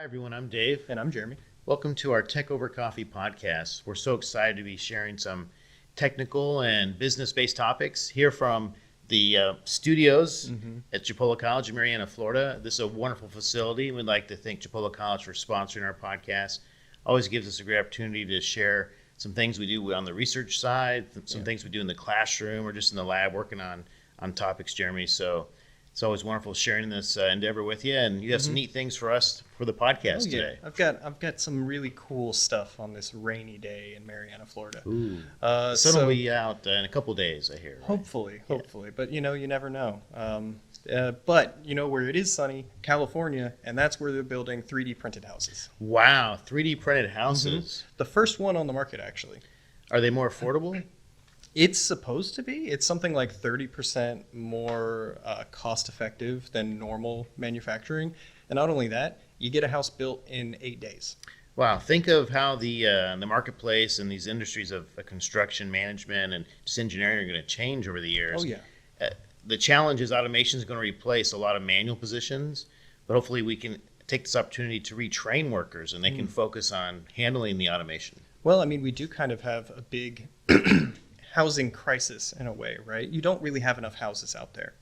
Hi, everyone. I'm Dave. And I'm Jeremy. Welcome to our Tech Over Coffee podcast. We're so excited to be sharing some technical and business based topics here from the studios at Chipola College in Marianna, Florida. This is a wonderful facility. We'd like to thank Chipola College for sponsoring our podcast. Always gives us a great opportunity to share some things we do on the research side, some things we do in the classroom or just in the lab working on topics, Jeremy. So it's always wonderful sharing this endeavor with you, and you have some neat things for us for the podcast today. I've got some really cool stuff on this rainy day in Marianna, Florida. Ooh. The sun will be out in a couple days, I hear. Right? Hopefully, but you never know. But where it is sunny, California, and that's where they're building 3D printed houses. Wow, 3D printed houses. The first one on the market, actually. Are they more affordable? It's supposed to be. It's something like 30% more cost effective than normal manufacturing. And not only that, you get a house built in 8 days. Wow, think of how the marketplace and these industries of construction management and just engineering are going to change over the years. Oh, yeah. The challenge is automation is going to replace a lot of manual positions, but hopefully we can take this opportunity to retrain workers and they can focus on handling the automation. Well, I mean, we do kind of have a big housing crisis in a way, right? You don't really have enough houses out there.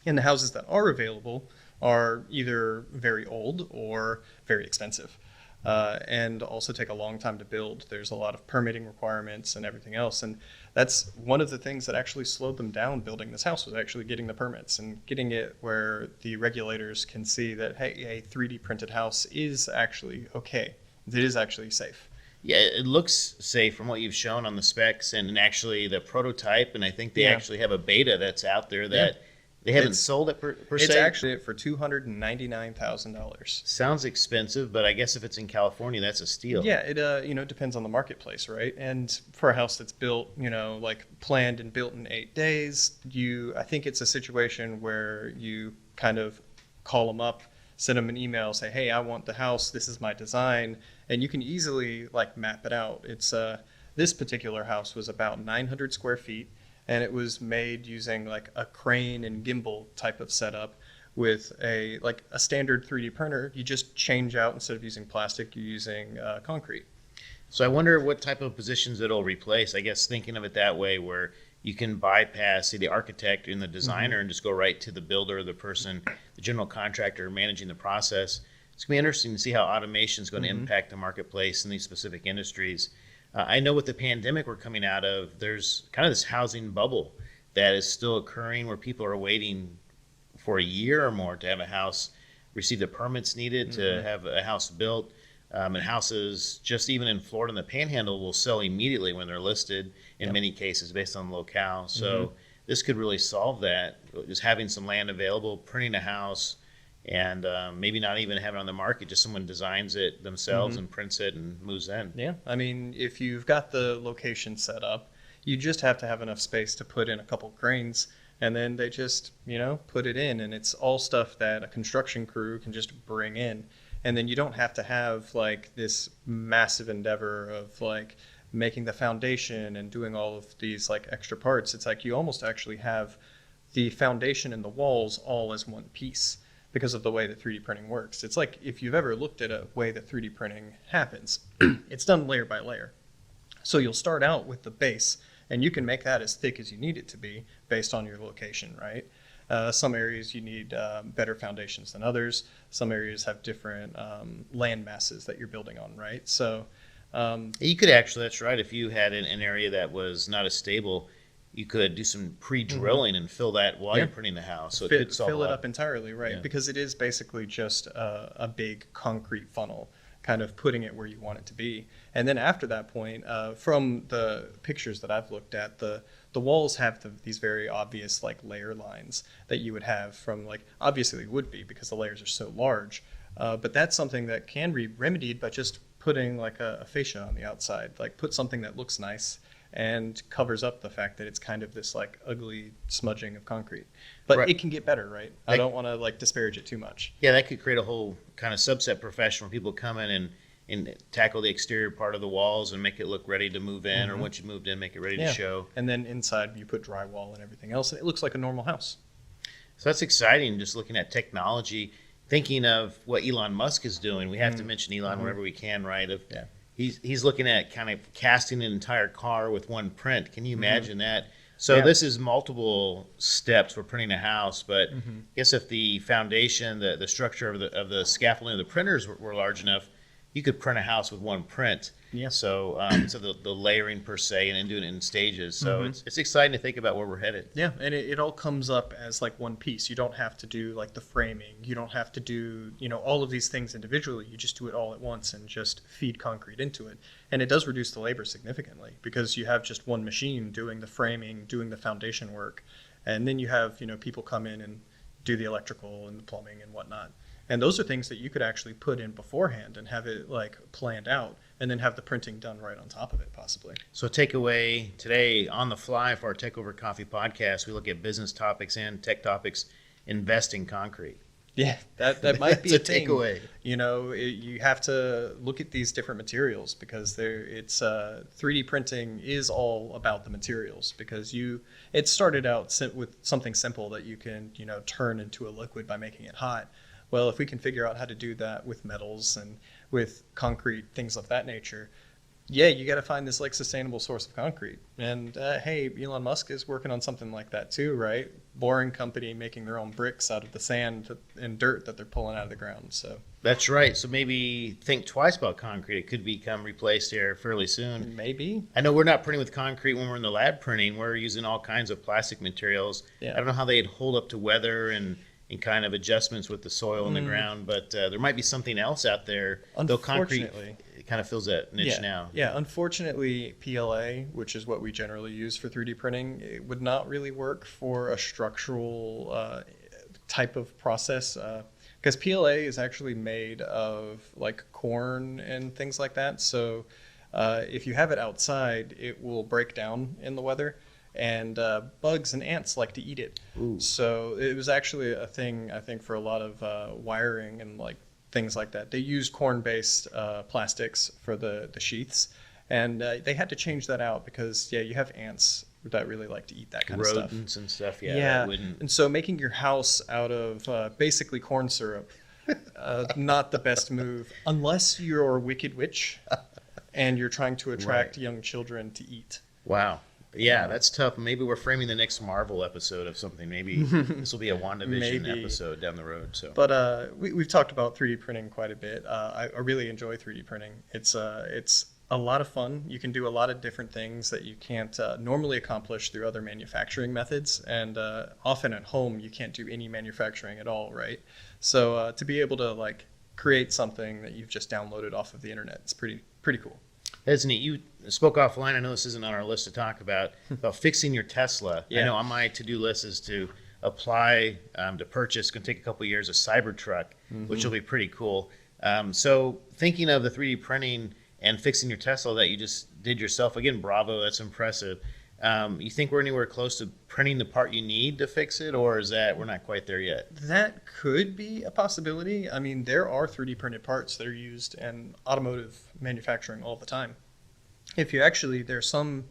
And the houses that are available are either very old or very expensive, and also take a long time to build. There's a lot of permitting requirements and everything else. And that's one of the things that actually slowed them down building this house, was actually getting the permits and getting it where the regulators can see that, hey, a 3D printed house is actually okay. It is actually safe. Yeah, it looks safe from what you've shown on the specs and actually the prototype. And I think they actually have a beta that's out there that they haven't sold it per se. It's actually for $299,000. Sounds expensive, but I guess if it's in California, that's a steal. Yeah, it depends on the marketplace, right? And for a house that's built, like planned and built in 8 days, I think it's a situation where you kind of call them up, send them an email, say, hey, I want the house, this is my design, and you can easily map it out. It's this particular house was about 900 square feet, and it was made using a crane and gimbal type of setup with a standard 3D printer. You just change out, instead of using plastic, you're using concrete. So I wonder what type of positions it'll replace. I guess thinking of it that way, where you can bypass, say, the architect and the designer and just go right to the builder, the person, the general contractor managing the process. It's going to be interesting to see how automation is going to impact the marketplace in these specific industries. I know with the pandemic we're coming out of, there's kind of this housing bubble that is still occurring where people are waiting for a year or more to have a house receive the permits needed to have a house built. And houses, just even in Florida and the Panhandle, will sell immediately when they're listed in many cases based on the locale. So this could really solve that, just having some land available, printing a house, and maybe not even have it on the market, just someone designs it themselves and prints it and moves in. Yeah, I mean, if you've got the location set up, you just have to have enough space to put in a couple cranes, and then they just, put it in, and it's all stuff that a construction crew can just bring in. And then you don't have to have this massive endeavor of making the foundation and doing all of these extra parts. It's you almost actually have the foundation and the walls all as one piece because of the way that 3D printing works. It's if you've ever looked at a way that 3D printing happens, it's done layer by layer. So you'll start out with the base, and you can make that as thick as you need it to be based on your location, right? Some areas you need better foundations than others. Some areas have different land masses that you're building on, right? So you could actually, that's right, if you had an area that was not as stable, you could do some pre-drilling and fill that while you're printing the house. So it could fill it up entirely, right? Yeah. Because it is basically just a big concrete funnel, kind of putting it where you want it to be. And then after that point, from the pictures that I've looked at, the walls have these very obvious layer lines that you would have from obviously they would be because the layers are so large, but that's something that can be remedied by just putting a fascia on the outside, put something that looks nice and covers up the fact that it's kind of this ugly smudging of concrete. But It can get better, right? I don't want to disparage it too much. Yeah, that could create a whole kind of subset profession where people come in and tackle the exterior part of the walls and make it look ready to move in, or once you moved in, make it ready to show. And then inside you put drywall and everything else, and it looks like a normal house. So that's exciting, just looking at technology. thinking of what Elon Musk is doing, we have to mention Elon whenever we can, right? Yeah. He's looking at kind of casting an entire car with one print. Can you imagine that? So Yeah. this is multiple steps for printing a house, but I guess if the foundation, the structure of the scaffolding of the printers were large enough, you could print a house with one print. Yeah. So so the layering per se, and then doing it in stages. So it's exciting to think about where we're headed. Yeah, and it all comes up as like one piece. You don't have to do like the framing. You don't have to do, all of these things individually. You just do it all at once and just feed concrete into it. And it does reduce the labor significantly because you have just one machine doing the framing, doing the foundation work. And then you have, people come in and do the electrical and the plumbing and whatnot. And those are things that you could actually put in beforehand and have it like planned out and then have the printing done right on top of it possibly. So takeaway today on the fly for our Tech Over Coffee podcast, we look at business topics and tech topics, invest in concrete. Yeah, that might be That's a thing. takeaway. You have to look at these different materials because 3D printing is all about the materials because it started out with something simple that you can, turn into a liquid by making it hot. Well, if we can figure out how to do that with metals and with concrete, things of that nature, yeah, you got to find this like sustainable source of concrete. And hey, Elon Musk is working on something like that too, right? Boring company making their own bricks out of the sand and dirt that they're pulling out of the ground. So That's right. So maybe think twice about concrete. It could become replaced here fairly soon. maybe. I know we're not printing with concrete when we're in the lab printing. We're using all kinds of plastic materials. Yeah. I don't know how they'd hold up to weather and kind of adjustments with the soil in the ground, but there might be something else out there. Though concrete Unfortunately. kind of fills that niche now. Yeah, unfortunately, PLA, which is what we generally use for 3D printing, it would not really work for a structural type of process because PLA is actually made of like corn and things like that. So if you have it outside, it will break down in the weather. And bugs and ants like to eat it. Ooh. So it was actually a thing, I think, for a lot of wiring and like things like that. They used corn-based plastics for the sheaths, and they had to change that out because, yeah, you have ants that really like to eat that kind of stuff. Rodents and stuff, yeah. Yeah, That wouldn't... and so making your house out of basically corn syrup, not the best move unless you're a wicked witch and you're trying to attract young children to eat. Wow. Yeah, that's tough. Maybe we're framing the next Marvel episode of something. Maybe this will be a WandaVision Maybe. episode down the road. So, But we've talked about 3D printing quite a bit. I really enjoy 3D printing. It's a lot of fun. You can do a lot of different things that you can't normally accomplish through other manufacturing methods. And often at home, you can't do any manufacturing at all, right? So to be able to like create something that you've just downloaded off of the internet, it's pretty cool. that's neat. You spoke offline. I know this isn't on our list to talk about fixing your Tesla. Yeah. I know on my to-do list is to apply to purchase. It's going to take a couple of years a Cybertruck, which will be pretty cool. So thinking of the 3D printing and fixing your Tesla that you just did yourself, again, bravo, that's impressive. You think we're anywhere close to printing the part you need to fix it, or is that we're not quite there yet? That could be a possibility. I mean, there are 3D printed parts that are used in automotive manufacturing all the time. There's some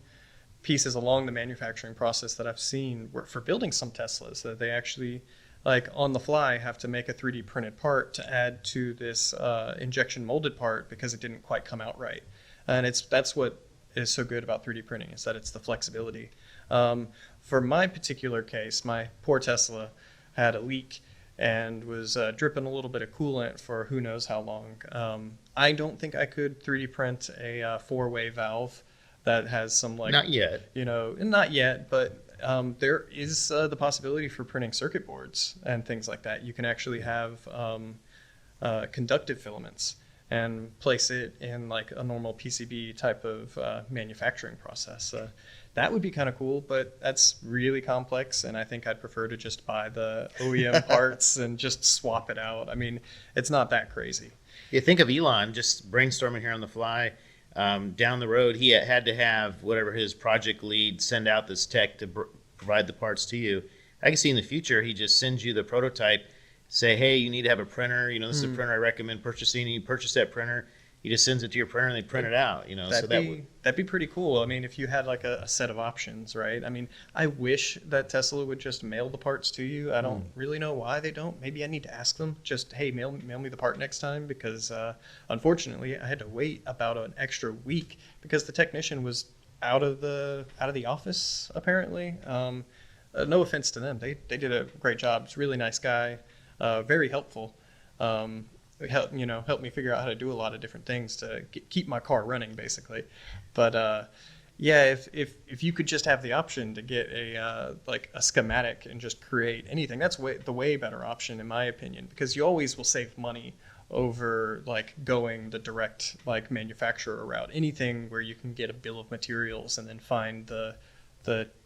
pieces along the manufacturing process that I've seen where for building some Teslas that they actually, like on the fly, have to make a 3D printed part to add to this injection molded part because it didn't quite come out right. And that's what is so good about 3D printing is that it's the flexibility. For my particular case, my poor Tesla had a leak and was dripping a little bit of coolant for who knows how long. I don't think I could 3D print a four-way valve that has some like... Not yet. Not yet, but there is the possibility for printing circuit boards and things like that. You can actually have conductive filaments and place it in like a normal PCB type of manufacturing process. That would be kind of cool, but that's really complex, and I think I'd prefer to just buy the OEM parts and just swap it out. I mean, it's not that crazy. You think of Elon, just brainstorming here on the fly. Down the road, he had to have whatever his project lead send out this tech to provide the parts to you. I can see in the future, he just sends you the prototype, say, hey, you need to have a printer. This is a printer I recommend purchasing. And you purchase that printer. he just sends it to your printer and they print it out, so That'd be pretty cool. I mean, if you had like a set of options, right? I mean, I wish that Tesla would just mail the parts to you. I don't really know why they don't. Maybe I need to ask them. Just, hey, mail me the part next time, because unfortunately I had to wait about an extra week because the technician was out of the office apparently. No offense to them, they did a great job. It's a really nice guy, very helpful. Helped me figure out how to do a lot of different things to keep my car running, basically. But yeah, if you could just have the option to get a schematic and just create anything, that's the way better option in my opinion, because you always will save money over like going the direct like manufacturer route. Anything where you can get a bill of materials and then find the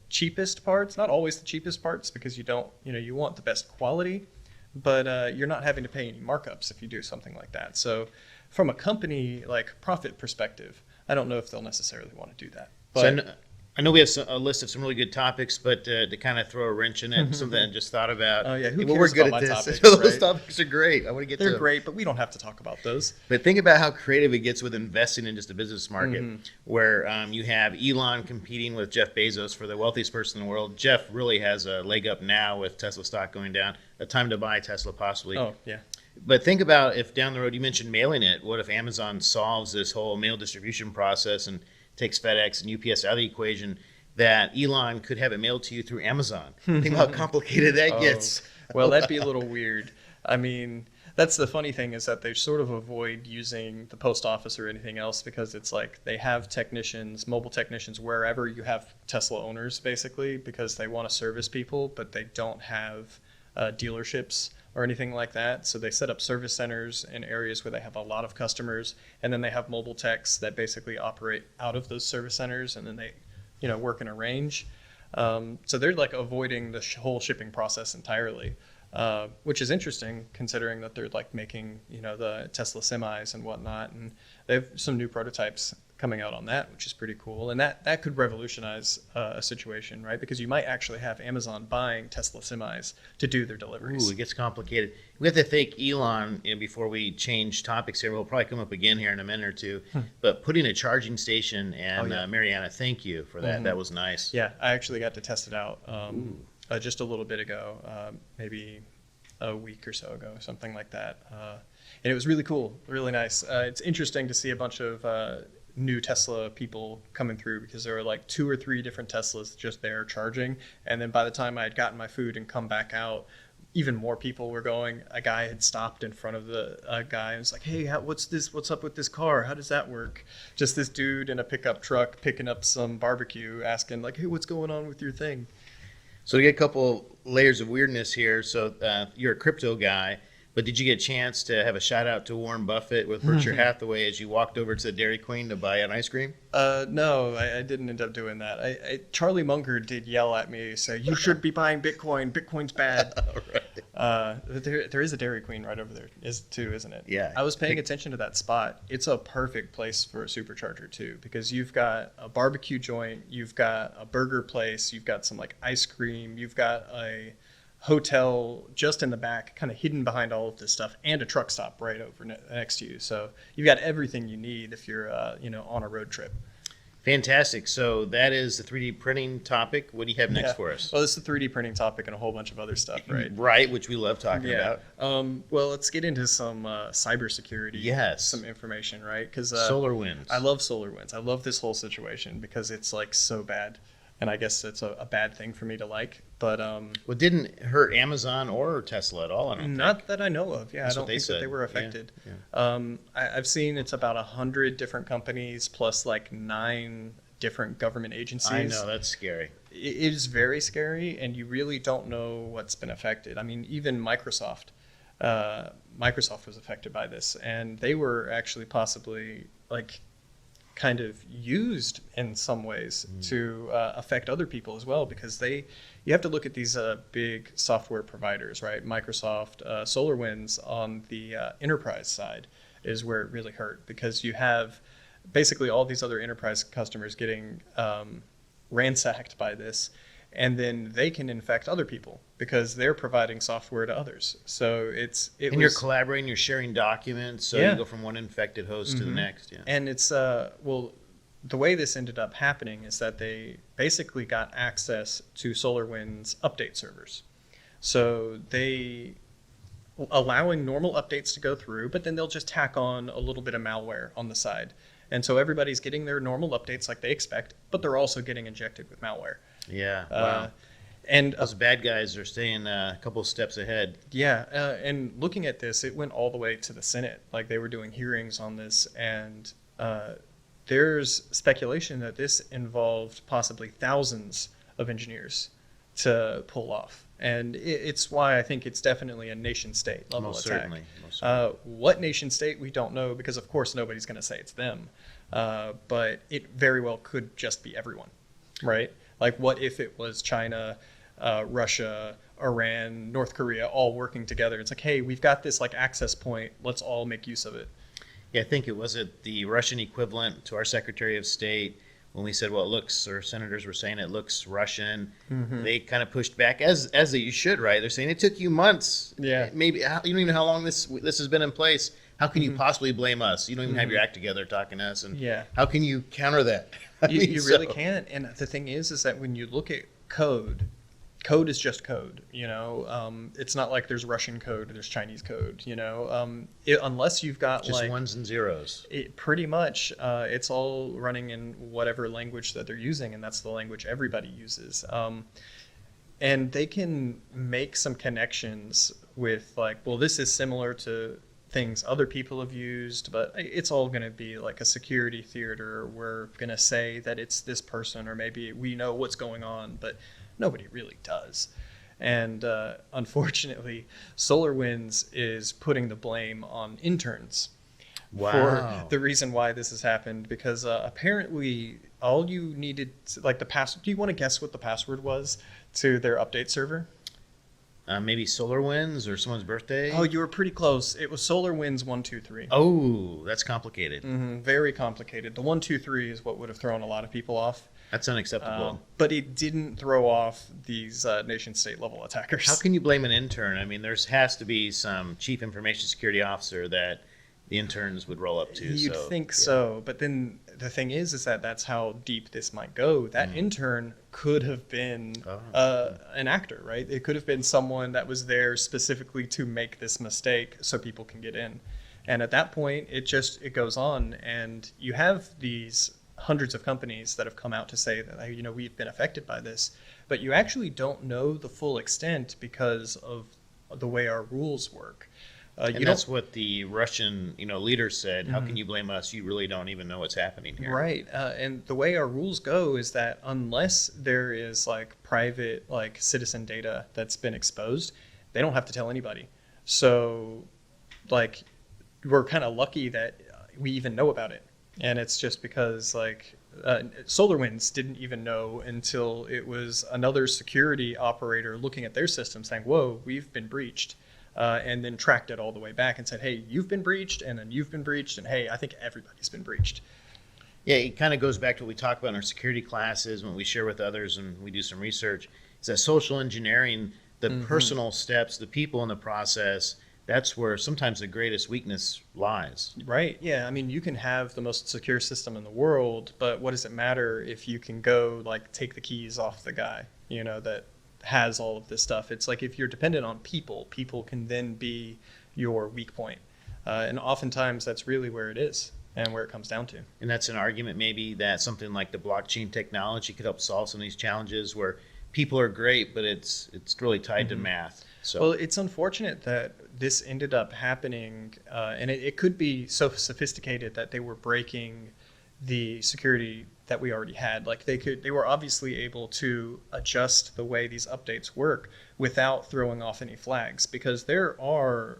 cheapest parts, not always the cheapest parts, because you want the best quality, but you're not having to pay any markups if you do something like that. So from a company like profit perspective, I don't know if they'll necessarily want to do that. But So I know we have a list of some really good topics, but to kind of throw a wrench in it, something I just thought about. oh yeah, who Well, cares we're good about at my this. topics, Those right? topics are great. I want to get to They're them. great, but we don't have to talk about those. But think about how creative it gets with investing in just a business market, Mm-hmm. where you have Elon competing with Jeff Bezos for the wealthiest person in the world. Jeff really has a leg up now with Tesla stock going down. A time to buy Tesla possibly. Oh yeah. But think about if down the road, you mentioned mailing it. What if Amazon solves this whole mail distribution process and takes FedEx and UPS out of the equation? That Elon could have it mailed to you through Amazon. Think about how complicated that gets. Well, that'd be a little weird. I mean, that's the funny thing, is that they sort of avoid using the post office or anything else, because it's like they have technicians, mobile technicians, wherever you have Tesla owners, basically, because they want to service people, but they don't have dealerships or anything like that. So they set up service centers in areas where they have a lot of customers, and then they have mobile techs that basically operate out of those service centers, and then they work in a range. So they're like avoiding the whole shipping process entirely, which is interesting considering that they're like making, the Tesla semis and whatnot. And they have some new prototypes coming out on that, which is pretty cool. And that could revolutionize a situation, right? Because you might actually have Amazon buying Tesla semis to do their deliveries. Ooh, it gets complicated. We have to thank Elon before we change topics here. We'll probably come up again here in a minute or two. But putting a charging station, and Mariana, thank you for that. That was nice. Yeah, I actually got to test it out just a little bit ago, maybe a week or so ago, something like that. And it was really cool, really nice. It's interesting to see a bunch of new Tesla people coming through, because there were like 2 or 3 different Teslas just there charging. And then by the time I had gotten my food and come back out, even more people were going. A guy had stopped in front of the guy and was like, hey, what's up with this car? How does that work? Just this dude in a pickup truck picking up some barbecue, asking like, hey, what's going on with your thing? So we get a couple layers of weirdness here. So you're a crypto guy, but did you get a chance to have a shout out to Warren Buffett with Berkshire Hathaway as you walked over to the Dairy Queen to buy an ice cream? No, I didn't end up doing that. Charlie Munger did yell at me, say, you should be buying Bitcoin. Bitcoin's bad. There is a Dairy Queen right over there, isn't it? Yeah. I was paying attention to that spot. It's a perfect place for a supercharger too, because you've got a barbecue joint, you've got a burger place, you've got some like ice cream, you've got a hotel just in the back, kind of hidden behind all of this stuff, and a truck stop right over next to you. So you've got everything you need if you're on a road trip. Fantastic. So that is the 3D printing topic. What do you have next for us? Well, this is the 3D printing topic and a whole bunch of other stuff, right? Right, which we love talking about. Well, let's get into some cybersecurity. Yes. Some information, right? Because SolarWinds. I love SolarWinds. I love this whole situation because it's like so bad. And I guess it's a bad thing for me to like. But well, it didn't hurt Amazon or Tesla at all, I don't not think. that I know of. Yeah, That's I what don't they think that said. they were affected. Yeah. I've seen it's about 100 different companies plus like 9 different government agencies. I know, that's scary. It is very scary, and you really don't know what's been affected. I mean, even Microsoft was affected by this, and they were actually possibly like kind of used in some ways to affect other people as well, because you have to look at these big software providers, right? Microsoft, SolarWinds on the enterprise side is where it really hurt, because you have basically all these other enterprise customers getting ransacked by this. and then they can infect other people because they're providing software to others. So And you're collaborating, you're sharing documents, so Yeah. you go from one infected host to the next. Yeah. and it's well, the way this ended up happening is that they basically got access to SolarWinds update servers. So they allowing normal updates to go through, but then they'll just tack on a little bit of malware on the side. And so everybody's getting their normal updates like they expect, but they're also getting injected with malware. Yeah. Wow. And Those bad guys are staying a couple steps ahead. yeah, and looking at this, it went all the way to the Senate. Like they were doing hearings on this, and there's speculation that this involved possibly thousands of engineers to pull off. And it's why I think it's definitely a nation state level Most attack. certainly. Most certainly. What nation state, we don't know, because of course nobody's going to say it's them. But it very well could just be everyone, right? Like what if it was China, Russia, Iran, North Korea all working together? It's like, hey, we've got this like access point. Let's all make use of it. Yeah, I think it was the Russian equivalent to our Secretary of State when we said, well, it looks, or senators were saying it looks Russian. They kind of pushed back, as you should, right? They're saying it took you months. Yeah. Maybe you don't even know how long this has been in place. How can you possibly blame us? You don't even have your act together talking to us. And Yeah. how can you counter that? I You, mean, you really can't. And the thing is that when you look at code is just code. It's not like there's Russian code or there's Chinese code. Unless you've got just like ones and zeros. pretty much, it's all running in whatever language that they're using, and that's the language everybody uses. And they can make some connections with like, well, this is similar to things other people have used, but it's all going to be like a security theater. We're going to say that it's this person, or maybe we know what's going on, but nobody really does. And unfortunately, SolarWinds is putting the blame on interns for the reason why this has happened, because apparently all you needed, like the password, do you want to guess what the password was to their update server? Maybe SolarWinds or someone's birthday. Oh, you were pretty close. It was SolarWinds 123. Oh, that's complicated. Very complicated. The 123 is what would have thrown a lot of people off. That's unacceptable. But it didn't throw off these nation state level attackers. How can you blame an intern? I mean, has to be some chief information security officer that the interns would roll up to. You'd think so, but then the thing is that that's how deep this might go. That intern could have been an actor, right? It could have been someone that was there specifically to make this mistake so people can get in. And at that point, it goes on, and you have these hundreds of companies that have come out to say that, we've been affected by this, but you actually don't know the full extent because of the way our rules work. And that's what the Russian, leaders said. How can you blame us? You really don't even know what's happening here. Right. And the way our rules go is that unless there is like private, like citizen data that's been exposed, they don't have to tell anybody. So like we're kind of lucky that we even know about it. And it's just because like SolarWinds didn't even know until it was another security operator looking at their system saying, whoa, we've been breached. And then tracked it all the way back and said, hey, you've been breached, and then you've been breached, and hey, I think everybody's been breached. Yeah, it kind of goes back to what we talk about in our security classes when we share with others and we do some research. Is that social engineering, the personal steps, the people in the process, that's where sometimes the greatest weakness lies. Right. Yeah. I mean, you can have the most secure system in the world, but what does it matter if you can go like take the keys off the guy, that has all of this stuff? It's like if you're dependent on people can then be your weak point. And oftentimes that's really where it is and where it comes down to. And that's an argument maybe that something like the blockchain technology could help solve some of these challenges where people are great, but it's really tied to math. So well, it's unfortunate that this ended up happening, and it could be so sophisticated that they were breaking the security that we already had. Like they were obviously able to adjust the way these updates work without throwing off any flags, because there are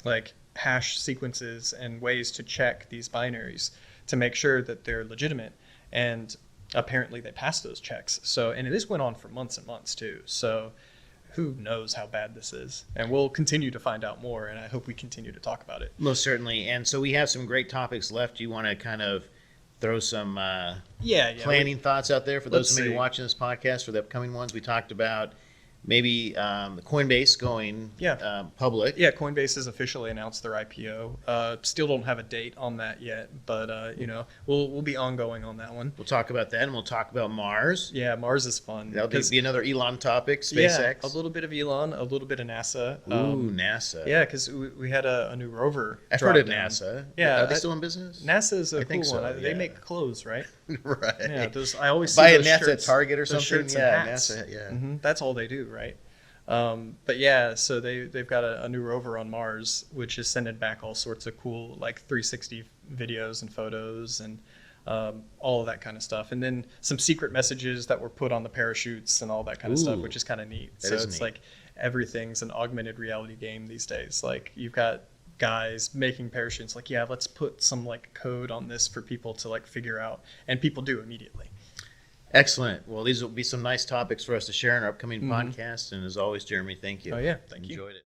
like hash sequences and ways to check these binaries to make sure that they're legitimate. And apparently they passed those checks. So, and this went on for months and months too. So who knows how bad this is, and we'll continue to find out more, and I hope we continue to talk about it. Most certainly. And so we have some great topics left. Do you want to kind of throw some Yeah, planning thoughts out there for those Let's who may be see. watching this podcast for the upcoming ones. We talked about maybe the Coinbase going public. Yeah, Coinbase has officially announced their IPO. Still don't have a date on that yet, but you know, we'll be ongoing on that one. We'll talk about that, and we'll talk about Mars. Yeah, Mars is fun. That'll 'cause- be another Elon topic. yeah, SpaceX. a little bit of Elon, a little bit of NASA. Ooh, NASA. Yeah, because we had a new rover. I've drop heard of down. NASA. Yeah, Are they I- still in business? NASA is a I cool think so, one. They yeah. make clothes, right? Right. Yeah, those I always Buy see a those NASA shirts, at Target or those something. shirts and Yeah, hats. NASA. Yeah. That's all they do, right? But yeah, so they've got a new rover on Mars, which is sending back all sorts of cool like 360 videos and photos and all of that kind of stuff, and then some secret messages that were put on the parachutes and all that kind of stuff, Ooh, which is kind of neat. that So is it's neat. like everything's an augmented reality game these days. Like you've got guys making parachutes like, yeah, let's put some like code on this for people to like figure out, and people do immediately. Excellent. Well, these will be some nice topics for us to share in our upcoming podcast. And as always, Jeremy, thank you. Oh yeah, thank you. Enjoyed it.